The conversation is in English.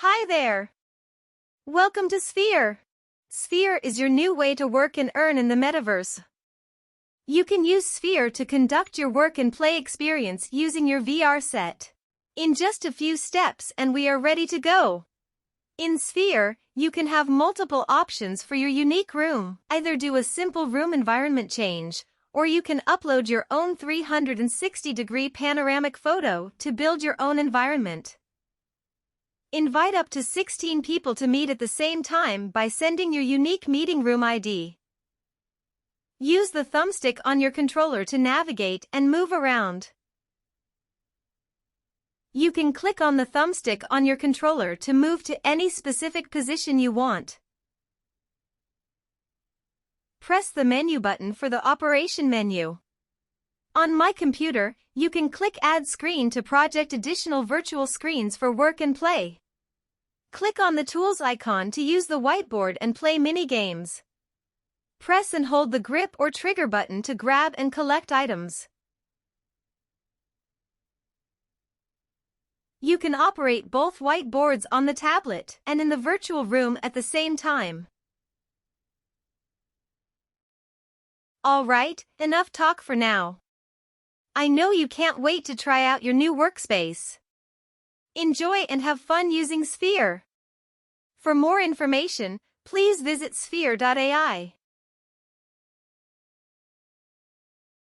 Hi there! Welcome to Sphere! Sphere is your new way to work and earn in the metaverse. You can use Sphere to conduct your work and play experience using your VR set. In just a few steps and we are ready to go. In Sphere, you can have multiple options for your unique room. Either do a simple room environment change, or you can upload your own 360-degree panoramic photo to build your own environment. Invite up to 16 people to meet at the same time by sending your unique meeting room ID. Use the thumbstick on your controller to navigate and move around. You can click on the thumbstick on your controller to move to any specific position you want. Press the menu button for the operation menu. On my computer, you can click Add Screen to project additional virtual screens for work and play. Click on the Tools icon to use the whiteboard and play mini-games. Press and hold the grip or trigger button to grab and collect items. You can operate both whiteboards on the tablet and in the virtual room at the same time. Alright, enough talk for now. I know you can't wait to try out your new workspace. Enjoy and have fun using Sphere. For more information, please visit sphere.ai.